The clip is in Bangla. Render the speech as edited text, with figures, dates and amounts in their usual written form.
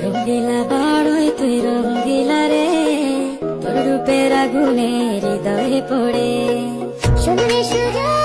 রঙ্গিলা বড়ই তুই রঙ্গিলা রে, তোর রূপের আগুনে হৃদয়ে পড়ে। সুন্দরী সুযোগ